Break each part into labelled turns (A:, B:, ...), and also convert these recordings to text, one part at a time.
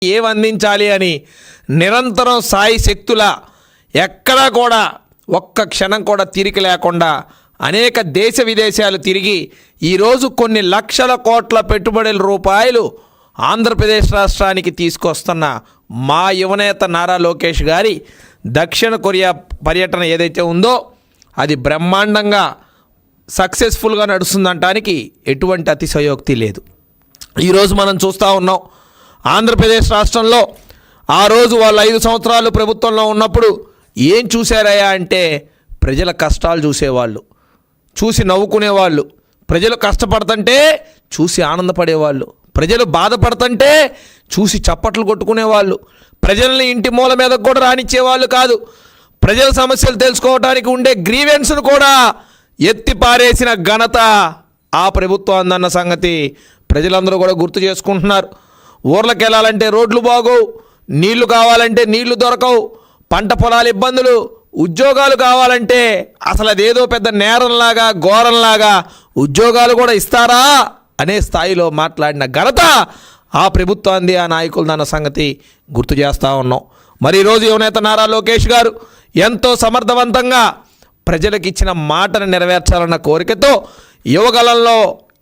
A: ఏం అందించాలి అని నిరంతరం సాయి శక్తుల ఎక్కడా కూడా ఒక్క క్షణం కూడా తీరిక లేకుండా అనేక దేశ విదేశాలు తిరిగి ఈరోజు కొన్ని లక్షల కోట్ల పెట్టుబడుల రూపాయలు ఆంధ్రప్రదేశ్ రాష్ట్రానికి తీసుకొస్తున్న మా యువనేత నారా లోకేష్ గారి దక్షిణ కొరియా పర్యటన ఏదైతే ఉందో అది బ్రహ్మాండంగా సక్సెస్ఫుల్గా నడుస్తుందనడానికి ఎటువంటి అతిశయోక్తి లేదు. ఈరోజు మనం చూస్తూ ఉన్నాం ఆంధ్రప్రదేశ్ రాష్ట్రంలో ఆ రోజు వాళ్ళు 5 సంవత్సరాలు ప్రభుత్వంలో ఉన్నప్పుడు ఏం చూశారయ్యా అంటే ప్రజల కష్టాలు చూసేవాళ్ళు, చూసి నవ్వుకునేవాళ్ళు, ప్రజలు కష్టపడుతుంటే చూసి ఆనందపడేవాళ్ళు, ప్రజలు బాధపడుతుంటే చూసి చప్పట్లు కొట్టుకునేవాళ్ళు, ప్రజల్ని ఇంటి మూల మీద కూడా రానిచ్చేవాళ్ళు కాదు. ప్రజల సమస్యలు తెలుసుకోవడానికి ఉండే గ్రీవెన్స్ను కూడా ఎత్తి పారేసిన ఘనత ఆ ప్రభుత్వం అందన్న సంగతి ప్రజలందరూ కూడా గుర్తు చేసుకుంటున్నారు. ఊర్లకు వెళ్ళాలంటే రోడ్లు బాగోవు, నీళ్లు కావాలంటే నీళ్లు దొరకవు, పంట పొలాల ఇబ్బందులు, ఉద్యోగాలు కావాలంటే అసలు అదేదో పెద్ద నేరంలాగా ఘోరంలాగా ఉద్యోగాలు కూడా ఇస్తారా అనే స్థాయిలో మాట్లాడిన ఘనత ఆ ప్రభుత్వాన్ని ఆ నాయకులదన్న సంగతి గుర్తు చేస్తూ ఉన్నాం. మరి ఈరోజు యువనేత నారా లోకేష్ గారు ఎంతో సమర్థవంతంగా ప్రజలకు ఇచ్చిన మాటను నెరవేర్చాలన్న కోరికతో యువగలంలో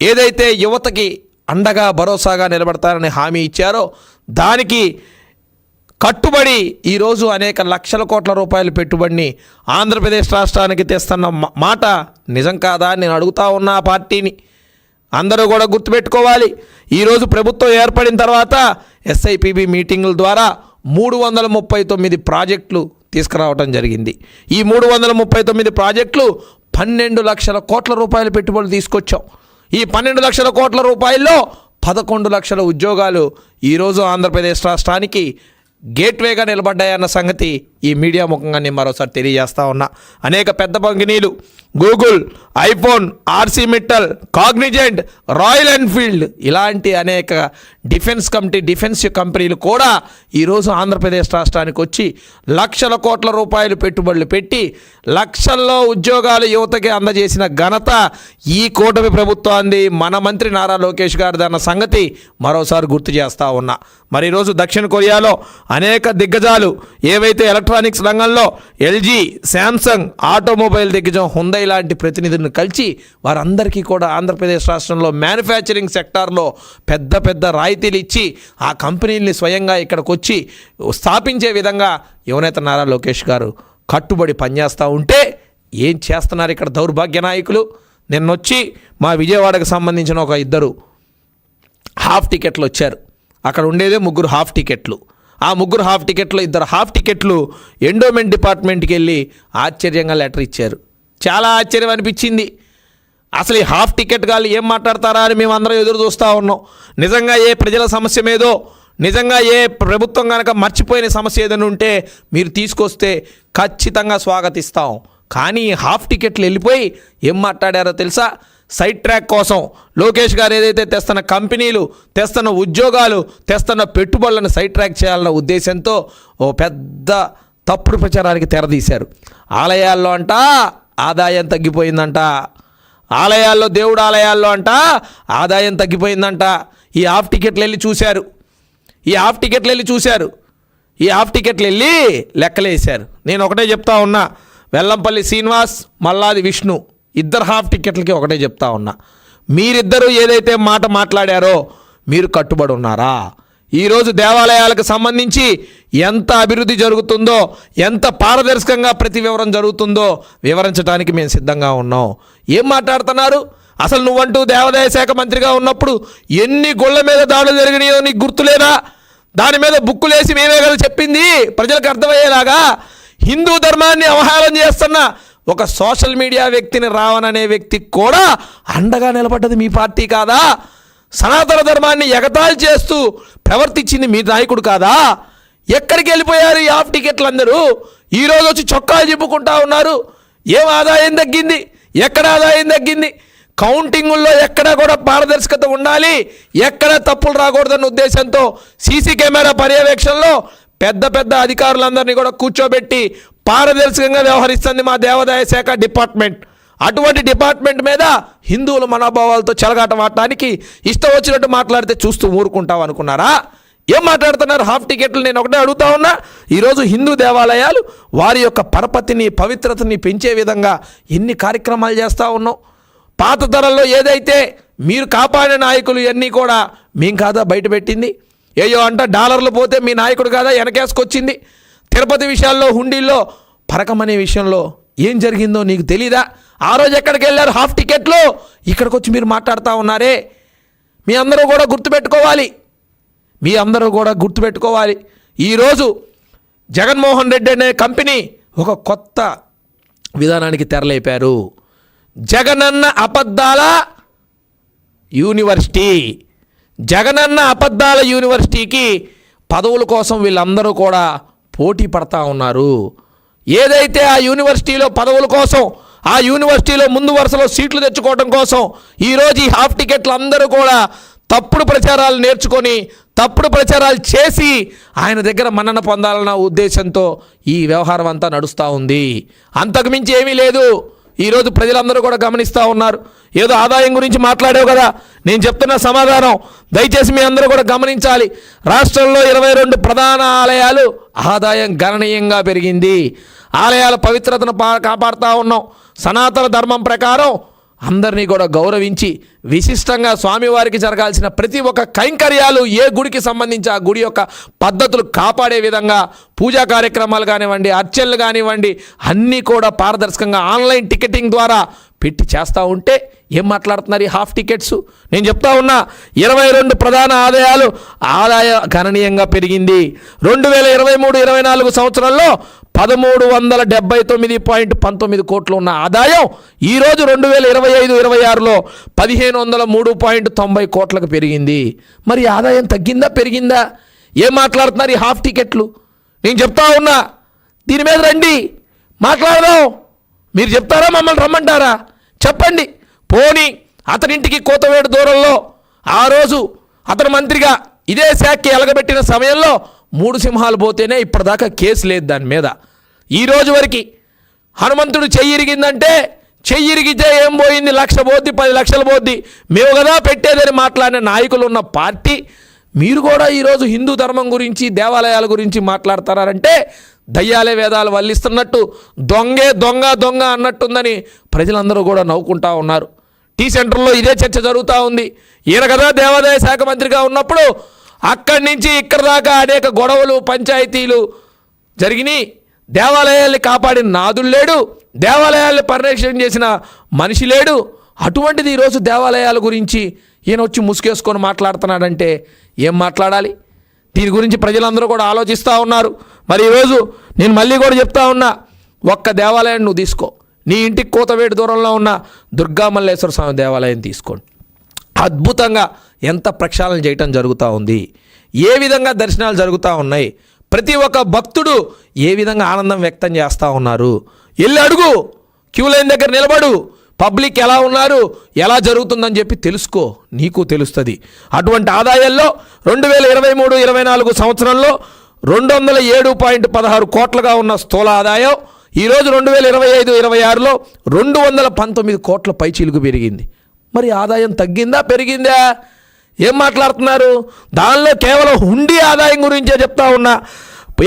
A: ఏదైతే యువతకి అండగా భరోసాగా నిలబడతారని హామీ ఇచ్చారో దానికి కట్టుబడి ఈరోజు అనేక లక్షల కోట్ల రూపాయల పెట్టుబడిని ఆంధ్రప్రదేశ్ రాష్ట్రానికి తెస్తున్న మాట నిజం కాదా నేను అడుగుతా ఉన్నా ఆ పార్టీని. అందరూ కూడా గుర్తుపెట్టుకోవాలి, ఈరోజు ప్రభుత్వం ఏర్పడిన తర్వాత SIPB మీటింగుల ద్వారా 339 ప్రాజెక్టులు తీసుకురావడం జరిగింది. ఈ 339 ప్రాజెక్టులు 12 లక్షల కోట్ల రూపాయల పెట్టుబడులు తీసుకొచ్చాం. ఈ 12 లక్షల కోట్ల రూపాయల్లో 11 లక్షల ఉద్యోగాలు ఈరోజు ఆంధ్రప్రదేశ్ రాష్ట్రానికి గేట్వేగా నిలబడ్డాయన్న సంగతి ఈ మీడియా ముఖంగా నేను మరోసారి తెలియజేస్తా ఉన్నా. అనేక పెద్ద కంపెనీలు Google, iPhone, RC Mittal, Cognizant, royal Enfield ఇలాంటి అనేక డిఫెన్స్ కంపెనీలు కూడా ఈరోజు ఆంధ్రప్రదేశ్ రాష్ట్రానికి వచ్చి లక్షల కోట్ల రూపాయలు పెట్టుబడులు పెట్టి లక్షల్లో ఉద్యోగాలు యువతకి అందజేసిన ఘనత ఈ కూటమి ప్రభుత్వాన్ని మన మంత్రి నారా లోకేష్ గారిది అన్న సంగతి మరోసారి గుర్తు చేస్తూ ఉన్నా. మరి ఈరోజు దక్షిణ కొరియాలో అనేక దిగ్గజాలు ఏవైతే ఎలక్ట్రానిక్స్ రంగంలో LG, శాంసంగ్, ఆటోమొబైల్ దిగ్గజం హుండై లాంటి ప్రతినిధులను కలిసి వారందరికీ కూడా ఆంధ్రప్రదేశ్ రాష్ట్రంలో మ్యానుఫ్యాక్చరింగ్ సెక్టార్లో పెద్ద పెద్ద రాయితీలు ఇచ్చి ఆ కంపెనీల్ని స్వయంగా ఇక్కడికి వచ్చి స్థాపించే విధంగా యువనేత నారా లోకేష్ గారు కట్టుబడి పనిచేస్తూ ఉంటే ఏం చేస్తున్నారు ఇక్కడ దౌర్భాగ్య నాయకులు. నిన్నొచ్చి మా విజయవాడకు సంబంధించిన ఒక 2 హాఫ్ టికెట్లు వచ్చారు. అక్కడ ఉండేదే 3 హాఫ్ టికెట్లు. ఆ 3 హాఫ్ టికెట్లు 2 హాఫ్ టికెట్లు ఎండోమెంట్ డిపార్ట్మెంట్కి వెళ్ళి ఆశ్చర్యంగా లెటర్ ఇచ్చారు. చాలా ఆశ్చర్యం అనిపించింది. అసలు ఈ హాఫ్ టికెట్ గాళ్ళు ఏం మాట్లాడతారా అని మేము అందరం ఎదురు చూస్తూ ఉన్నాం. నిజంగా ఏ ప్రజల సమస్య మీదో, నిజంగా ఏ ప్రభుత్వం కనుక మర్చిపోయిన సమస్య ఏదైనా ఉంటే మీరు తీసుకొస్తే ఖచ్చితంగా స్వాగతిస్తాం. కానీ హాఫ్ టికెట్లు వెళ్ళిపోయి ఏం మాట్లాడారో తెలుసా? సైడ్ ట్రాక్ కోసం లోకేష్ గారు ఏదైతే తెస్తున్న కంపెనీలు, తెస్తున్న ఉద్యోగాలు, తెస్తున్న పెట్టుబడులను సైడ్ ట్రాక్ చేయాలన్న ఉద్దేశంతో ఓ పెద్ద తప్పుడు ప్రచారానికి తెరదీశారు. ఆలయాల్లో అంట ఆదాయం తగ్గిపోయిందంట, ఆలయాల్లో దేవుడు ఆలయాల్లో అంట ఆదాయం తగ్గిపోయిందంట. ఈ హాఫ్ టికెట్లు వెళ్ళి చూశారు, ఈ హాఫ్ టికెట్లు వెళ్ళి లెక్కలేశారు. నేను ఒకటే చెప్తా ఉన్నా, వెల్లంపల్లి శ్రీనివాస్, మల్లాది విష్ణు 2 హాఫ్ టికెట్లకి ఒకటే చెప్తా ఉన్నా, మీరిద్దరూ ఏదైతే మాట మాట్లాడారో మీరు కట్టుబడి ఉన్నారా? ఈరోజు దేవాలయాలకు సంబంధించి ఎంత అభివృద్ధి జరుగుతుందో, ఎంత పారదర్శకంగా ప్రతి వివరం జరుగుతుందో వివరించడానికి మేము సిద్ధంగా ఉన్నాం. ఏం మాట్లాడుతున్నారు? అసలు నువ్వంటూ దేవాదాయ శాఖ మంత్రిగా ఉన్నప్పుడు ఎన్ని గుళ్ళ మీద దాడులు జరిగినాయో నీకు గుర్తులేదా? దాని మీద బుక్కులేసి మేమే కదా చెప్పింది ప్రజలకు అర్థమయ్యేలాగా. హిందూ ధర్మాన్ని అవహేళన చేస్తున్న ఒక సోషల్ మీడియా వ్యక్తిని రావణ్ అనే వ్యక్తి కూడా అండగా నిలబడ్డది మీ పార్టీ కాదా? సనాతన ధర్మాన్ని ఎగతాళి చేస్తూ ప్రవర్తించింది మీ నాయకుడు కాదా? ఎక్కడికి వెళ్ళిపోయారు ఈ హాఫ్ టికెట్లు అందరూ? ఈరోజు వచ్చి చొక్కాలు చెప్పుకుంటా ఉన్నారు. ఏం ఆదాయం తగ్గింది? ఎక్కడ ఆదాయం తగ్గింది? కౌంటింగుల్లో ఎక్కడా కూడా పారదర్శకత ఉండాలి, ఎక్కడ తప్పులు రాకూడదన్న ఉద్దేశంతో సీసీ కెమెరా పర్యవేక్షణలో పెద్ద పెద్ద అధికారులందరినీ కూడా కూర్చోబెట్టి పారదర్శకంగా వ్యవహరిస్తుంది మా దేవాదాయ శాఖ డిపార్ట్మెంట్. అటువంటి డిపార్ట్మెంట్ మీద హిందువుల మనోభావాలతో చెలగాటమాడటానికి ఇష్టం వచ్చినట్టు మాట్లాడితే చూస్తూ ఊరుకుంటాం అనుకున్నారా? ఏం మాట్లాడుతున్నారు హాఫ్ టికెట్లు? నేను ఒకటే అడుగుతా ఉన్నా, ఈరోజు హిందూ దేవాలయాలు వారి యొక్క పరపతిని పవిత్రతని పెంచే విధంగా ఎన్ని కార్యక్రమాలు చేస్తూ ఉన్నాం. పాత తరంలో ఏదైతే మీరు కాపాడే నాయకులు ఇవన్నీ కూడా మేం కాదా బయటపెట్టింది? ఏయో అంట డాలర్లు పోతే మీ నాయకుడు కాదా వెనకేసుకొచ్చింది? తిరుపతి విషయాల్లో హుండీల్లో పరకమనే విషయంలో ఏం జరిగిందో నీకు తెలీదా? ఆ రోజు ఎక్కడికి వెళ్ళారు హాఫ్ టికెట్లు? ఇక్కడికి వచ్చి మీరు మాట్లాడుతూ ఉన్నారే. మీ అందరూ కూడా గుర్తుపెట్టుకోవాలి. ఈరోజు జగన్మోహన్ రెడ్డి అనే కంపెనీ ఒక కొత్త విధానానికి తెరలేపారు. జగనన్న అబద్ధాల యూనివర్సిటీ. జగనన్న అబద్ధాల యూనివర్సిటీకి పదవుల కోసం వీళ్ళందరూ కూడా పోటీ పడతా ఉన్నారు. ఏదైతే ఆ యూనివర్సిటీలో పదవుల కోసం, ఆ యూనివర్సిటీలో ముందు వరుసలో సీట్లు తెచ్చుకోవడం కోసం ఈరోజు ఈ హాఫ్ టికెట్లు అందరూ కూడా తప్పుడు ప్రచారాలు నేర్చుకొని, తప్పుడు ప్రచారాలు చేసి ఆయన దగ్గర మన్నన పొందాలన్న ఉద్దేశంతో ఈ వ్యవహారం అంతా నడుస్తూ ఉంది. అంతకుమించి ఏమీ లేదు. ఈరోజు ప్రజలందరూ కూడా గమనిస్తూ ఉన్నారు. ఏదో ఆదాయం గురించి మాట్లాడావు కదా, నేను చెప్తున్న సమాధానం దయచేసి మీ అందరూ కూడా గమనించాలి. రాష్ట్రంలో 22 ప్రధాన ఆలయాలు ఆదాయం గణనీయంగా పెరిగింది. ఆలయాల పవిత్రతను కాపాడుతూ ఉన్నాం. సనాతన ధర్మం ప్రకారం అందరినీ కూడా గౌరవించి విశిష్టంగా స్వామివారికి జరగాల్సిన ప్రతి ఒక్క కైంకర్యాలు ఏ గుడికి సంబంధించి ఆ గుడి యొక్క పద్ధతులు కాపాడే విధంగా పూజా కార్యక్రమాలు కానివ్వండి, అర్చనలు కానివ్వండి, అన్నీ కూడా పారదర్శకంగా ఆన్లైన్ టికెటింగ్ ద్వారా పెట్టి చేస్తూ ఉంటే ఏం మాట్లాడుతున్నారు ఈ హాఫ్ టికెట్స్? నేను చెప్తా ఉన్నా, 22 ప్రధాన ఆదాయ గణనీయంగా పెరిగింది. 2023-24 సంవత్సరంలో 1379.19 కోట్లు ఉన్న ఆదాయం ఈరోజు 2025-26లో 1503.90 కోట్లకు పెరిగింది. మరి ఆదాయం తగ్గిందా పెరిగిందా? ఏం మాట్లాడుతున్నారు ఈ హాఫ్ టికెట్లు? నేను చెప్తా ఉన్నా, దీని మీద రండి మాట్లాడదాం. మీరు చెప్తారా, మమ్మల్ని రమ్మంటారా? చెప్పండి. పోనీ అతనింటికి కోతవేడు దూరంలో ఆ రోజు అతను మంత్రిగా ఇదే శాఖకి ఎలగబెట్టిన సమయంలో 3 సింహాలు పోతేనే ఇప్పటిదాకా కేసు లేదు దాని మీద. ఈ రోజు వరకు హనుమంతుడు చెయ్యి ఇరిగిందంటే చెయ్యి ఇరిగితే ఏం పోయింది, 1,00,000 పోద్ది, 10 లక్షలు పోద్ది, మేము కదా పెట్టేదని మాట్లాడిన నాయకులు ఉన్న పార్టీ మీరు కూడా ఈరోజు హిందూ ధర్మం గురించి, దేవాలయాల గురించి మాట్లాడతారంటే దయ్యాలే వేదాలు వల్లిస్తున్నట్టు, దొంగ అన్నట్టుందని ప్రజలందరూ కూడా నవ్వుకుంటా ఉన్నారు. టీ సెంటర్లో ఇదే చర్చ జరుగుతూ ఉంది. ఈయన కదా దేవాదాయ శాఖ మంత్రిగా ఉన్నప్పుడు అక్కడి నుంచి ఇక్కడ దాకా అనేక గొడవలు, పంచాయతీలు జరిగినాయి. దేవాలయాల్ని కాపాడిన నాదుడు లేడు, దేవాలయాల్ని పరిరక్షణ చేసిన మనిషి లేడు. అటువంటిది ఈరోజు దేవాలయాల గురించి ఈయన వచ్చి ముసుగేసుకొని మాట్లాడుతున్నాడంటే ఏం మాట్లాడాలి? దీని గురించి ప్రజలందరూ కూడా ఆలోచిస్తూ ఉన్నారు. మరి ఈరోజు నేను మళ్ళీ కూడా చెప్తా ఉన్నా, ఒక్క దేవాలయాన్ని నువ్వు తీసుకో. నీ ఇంటికి కోతవేటు దూరంలో ఉన్న దుర్గామల్లేశ్వర స్వామి దేవాలయం తీసుకోండి. అద్భుతంగా ఎంత ప్రక్షాళన చేయటం జరుగుతూ ఉంది, ఏ విధంగా దర్శనాలు జరుగుతూ ఉన్నాయి, ప్రతి ఒక్క భక్తుడు ఏ విధంగా ఆనందం వ్యక్తం చేస్తూ ఉన్నారు. వెళ్ళి అడుగు, క్యూ లైన్ దగ్గర నిలబడు, పబ్లిక్ ఎలా ఉన్నారు, ఎలా జరుగుతుందని చెప్పి తెలుసుకో, నీకు తెలుస్తుంది. అటువంటి ఆదాయాల్లో 2023-24 సంవత్సరంలో 207.16 కోట్లుగా ఉన్న స్థూల ఆదాయం ఈరోజు 2025-26లో 219 కోట్ల పైచీలకు పెరిగింది. మరి ఆదాయం తగ్గిందా పెరిగిందా? ఏం మాట్లాడుతున్నారు? దానిలో కేవలం హుండీ ఆదాయం గురించే చెప్తా ఉన్నా.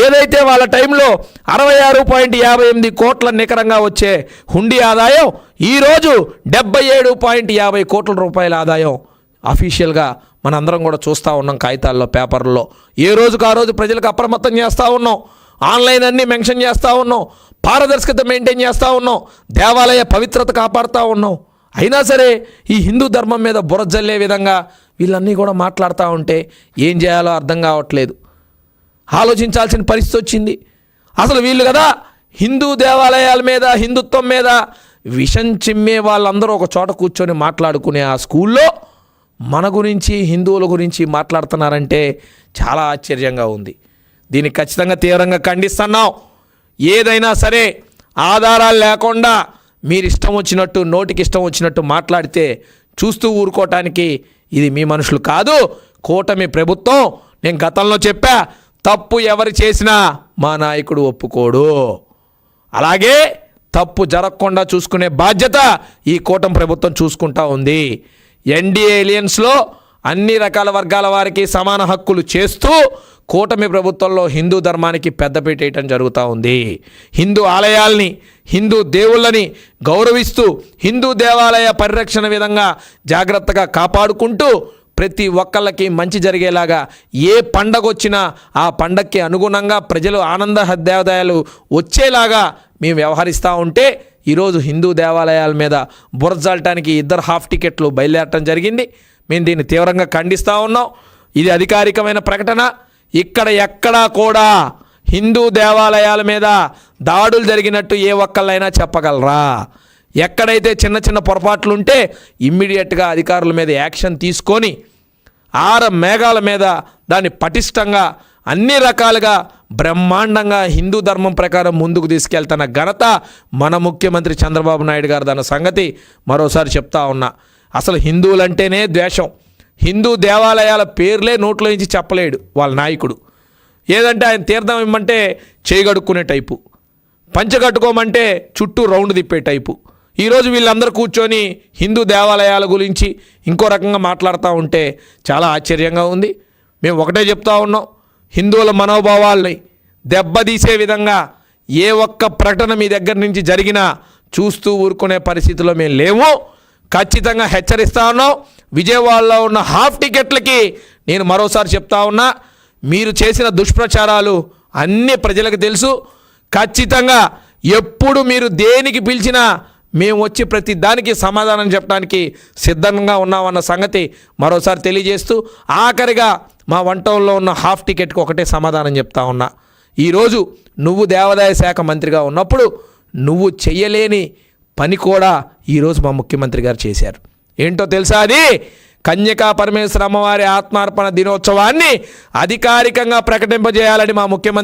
A: ఏదైతే వాళ్ళ టైంలో 66.58 కోట్ల నికరంగా వచ్చే హుండీ ఆదాయం ఈరోజు 77.50 కోట్ల రూపాయల ఆదాయం అఫీషియల్గా మనందరం కూడా చూస్తూ ఉన్నాం. కాగితాల్లో, పేపర్లో ఏ రోజుకు ఆ రోజు ప్రజలకు అప్రమత్తం చేస్తూ ఉన్నాం. ఆన్లైన్ అన్నీ మెన్షన్ చేస్తూ ఉన్నాం. పారదర్శకత మెయింటైన్ చేస్తూ ఉన్నాం. దేవాలయ పవిత్రత కాపాడుతూ ఉన్నాం. అయినా సరే ఈ హిందూ ధర్మం మీద బురజల్లే విధంగా వీళ్ళన్నీ కూడా మాట్లాడుతూ ఉంటే ఏం చేయాలో అర్థం కావట్లేదు. ఆలోచించాల్సిన పరిస్థితి వచ్చింది. అసలు వీళ్ళు కదా హిందూ దేవాలయాల మీద, హిందుత్వం మీద విషం చిమ్మే వాళ్ళందరూ ఒక చోట కూర్చొని మాట్లాడుకునే ఆ స్కూల్లో మన గురించి, హిందువుల గురించి మాట్లాడుతున్నారంటే చాలా ఆశ్చర్యంగా ఉంది. దీనికి ఖచ్చితంగా తీవ్రంగా ఖండిస్తున్నాం. ఏదైనా సరే ఆధారాలు లేకుండా మీరు ఇష్టం వచ్చినట్టు, నోటికి ఇష్టం వచ్చినట్టు మాట్లాడితే చూస్తూ ఊరుకోవటానికి ఇది మీ మనుషులు కాదు, కూటమి ప్రభుత్వం. నేను గతంలో చెప్పా, తప్పు ఎవరు చేసినా మా నాయకుడు ఒప్పుకోడు. అలాగే తప్పు జరగకుండా చూసుకునే బాధ్యత ఈ కూటమి ప్రభుత్వం చూసుకుంటా ఉంది. ఎన్డీఏ ఎలియన్స్లో అన్ని రకాల వర్గాల వారికి సమాన హక్కులు చేస్తూ కూటమి ప్రభుత్వంలో హిందూ ధర్మానికి పెద్దపీట వేయటం జరుగుతూ ఉంది. హిందూ ఆలయాల్ని, హిందూ దేవుళ్ళని గౌరవిస్తూ హిందూ దేవాలయ పరిరక్షణ విధంగా జాగ్రత్తగా కాపాడుకుంటూ ప్రతి ఒక్కళ్ళకి మంచి జరిగేలాగా ఏ పండగ వచ్చినా ఆ పండగకి అనుగుణంగా ప్రజలు ఆనంద హృదయాలు వచ్చేలాగా మేము వ్యవహరిస్తూ ఉంటే ఈరోజు హిందూ దేవాలయాల మీద బురజాలటానికి 2 హాఫ్ టికెట్లు బయలుదేరటం జరిగింది. మేము దీన్ని తీవ్రంగా ఖండిస్తూ ఉన్నాం. ఇది అధికారికమైన ప్రకటన. ఇక్కడ ఎక్కడా కూడా హిందూ దేవాలయాల మీద దాడులు జరిగినట్టు ఏ ఒక్కళ్ళైనా చెప్పగలరా? ఎక్కడైతే చిన్న చిన్న పొరపాట్లు ఉంటే ఇమ్మీడియట్గా అధికారుల మీద యాక్షన్ తీసుకొని 6 మేఘాల మీద దాన్ని పటిష్టంగా అన్ని రకాలుగా బ్రహ్మాండంగా హిందూ ధర్మం ప్రకారం ముందుకు తీసుకెళ్తున్న ఘనత మన ముఖ్యమంత్రి చంద్రబాబు నాయుడు గారు. దాని సంగతి మరోసారి చెప్తా ఉన్నా. అసలు హిందువులంటేనే ద్వేషం. హిందూ దేవాలయాల పేర్లే నోట్లో నుంచి చెప్పలేడు వాళ్ళ నాయకుడు. ఏదంటే ఆయన తీర్థం ఇమ్మంటే చేయగడుక్కునే టైపు, పంచగట్టుకోమంటే చుట్టూ రౌండ్ తిప్పే టైపు. ఈరోజు వీళ్ళందరూ కూర్చొని హిందూ దేవాలయాల గురించి ఇంకో రకంగా మాట్లాడుతూ ఉంటే చాలా ఆశ్చర్యంగా ఉంది. మేము ఒకటే చెప్తా ఉన్నాం, హిందువుల మనోభావాల్ని దెబ్బతీసే విధంగా ఏ ఒక్క ప్రకటన మీ దగ్గర నుంచి జరిగినా చూస్తూ ఊరుకునే పరిస్థితిలో మేము లేము. ఖచ్చితంగా హెచ్చరిస్తా ఉన్నాం. విజయవాడలో ఉన్న హాఫ్ టికెట్లకి నేను మరోసారి చెప్తా ఉన్నా, మీరు చేసిన దుష్ప్రచారాలు అన్ని ప్రజలకు తెలుసు. ఖచ్చితంగా ఎప్పుడు మీరు దేనికి పిలిచినా మేము వచ్చి ప్రతి దానికి సమాధానం చెప్పడానికి సిద్ధంగా ఉన్నామన్న సంగతి మరోసారి తెలియజేస్తూ, ఆఖరిగా మా వంటంలో ఉన్న హాఫ్ టికెట్కి ఒకటే సమాధానం చెప్తా ఉన్నా. ఈరోజు నువ్వు దేవాదాయ శాఖ మంత్రిగా ఉన్నప్పుడు నువ్వు చెయ్యలేని పని కూడా ఈరోజు మా ముఖ్యమంత్రి గారు చేశారు. ఏంటో తెలుసా? అది కన్యకా పరమేశ్వర అమ్మవారి ఆత్మార్పణ దినోత్సవాన్ని అధికారికంగా ప్రకటింపజేయాలని మా ముఖ్యమంత్రి